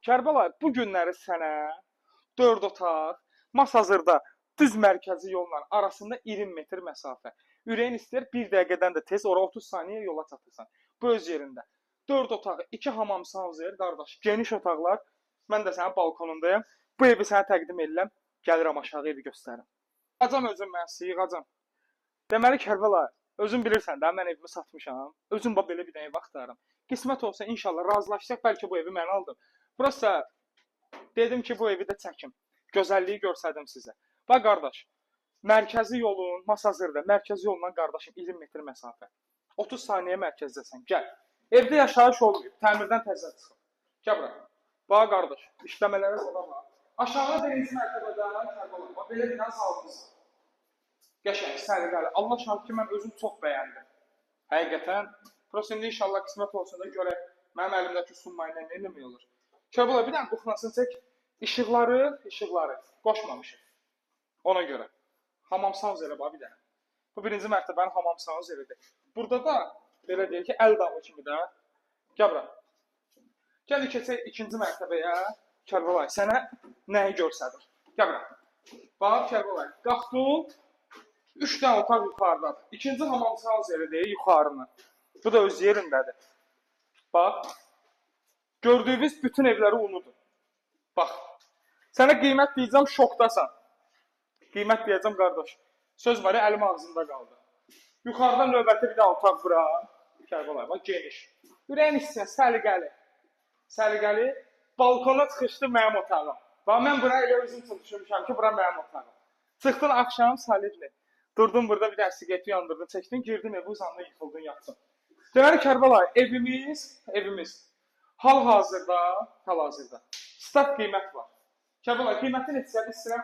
Kərbəlayı, bu günləri sənə 4 otaq, Masazırda düz mərkəzi yolla arasında 20 metr məsafə. Ürəyin istəyir 1 dəqiqədən də tez, ora 30 saniyə yola çatırsan. Bu öz yerində. 4 otaq, 2 hamam sanuzel, qardaş, geniş otaqlar. Mən də sənin balkonundayım. Bu evi sənə təqdim edirəm. Gəlirəm aşağı evi göstərim. Yığacam özüm mən sizi, yığacam. Deməli Kərbəlayı, özün bilirsən də mən evimi satmışam. Özüm bax belə bir dənə ev axtarıram. Qismət olsa inşallah razılaşsaq bəlkə bu evi mən aldım. Burası dedim ki, bu evi də çəkim. Gözəlliyi göstərdim sizə. Bax qardaş, mərkəzi yolun, Masazırda, mərkəzi yolla qardaşım 20 metr məsafə. 30 saniyə mərkəzdəsən, gəl. Evdə yaşayış olmayıb, təmirdən təzə çıxıb. Gəl bura. Bax qardaş, işləmələrə zada bax. Aşağı birinci mərtəbədən Kərbəlayı, bax belə bir dənə salmışsan. Qəşəng, səliqəli. Allah şahid ki, mən özüm çox bəyəndim. Həqiqətən, prosta indi inşallah qismət olsun da görək, mənim əlimdəki summa ilə nə eləmək olur. Kərbəlayı, bir dənə buxnasını çək. İşıqları qoşmamışıq. Ona görə. Hamam sanuzeli bax bir dənə. Bu birinci mərtəbənin hamam sanuzelidir. Burada da belə deyək ki, əl damı kimi də. Gəl bura. Gəl keçək ikinci mərtəbəyə. Kərbəlayı, sənə nəyi göstərir? Gəl bura. Bax Kərbəlayı, qalxdın. 3 dənə otaq yuxarıdadır. İkinci hamam sanuzelidir yuxarını. Bu da öz yerindədir. Bax. Gördüyünüz bütün evləri unudun. Bax. Sənə qiymət deyəcəm, şokdasan. Qiymət deyəcəm, qardaş. Söz var ya, əlim ağzında qaldı. Yuxarıdan növbəti bir də otaq bura. Kərbəlayı, bax, geniş. Ürəyin istəyən, səliqəli. Səliqəli. Balkona çıxışdı mənim otağım. Bax, mən bura elə özüm üçün düşünmüşəm ki, bura mənim otağım. Çıxdın axşam, solidli. Durdun burada bir də siqeti yandırdın, çəkdin, girdin evi uzanına yıxıldın, yatdın. Deməli, Kərbəlayı, evimiz hal-hazırda stat qiymət var. Kərbəlayı, qiyməti neçədir istəyirəm,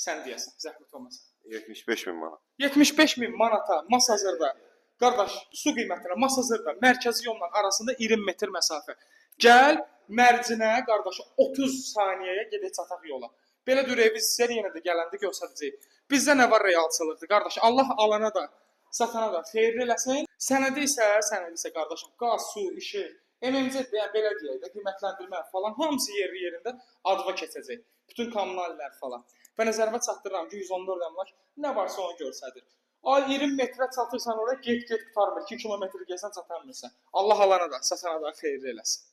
sən deyəsən, zəhmət olmasa. 75.000 manat. 75.000 manata Masazırda, qardaş, su qiymətinə Masazırda, mərkəzi yolla arasında 20 metr məsafə. Gəl, mərcinə, qardaş, 30 saniyəyə gedək çataq yola. Belə dürəviz sizə yenə də gələndə göstərəcəyik. Bizdə nə var realçılıqdır, qardaş, Allah alana da, satana da xeyirli eləsin. Sənədi isə qardaşım, qaz, su, işi, MMC belə deyək də, qiymətləndirmə falan, hamısı yerində adva keçəcək. Bütün kommunallər falan. Və nəzərimə çatdırıram ki, 114 əmlak nə varsa onu göstərir. Ay 20 metrə çatırsan oraya, get qutarmır. 2 kilometr gəlsən çatamırsan. Allah alana da, satana da xeyirli eləsin.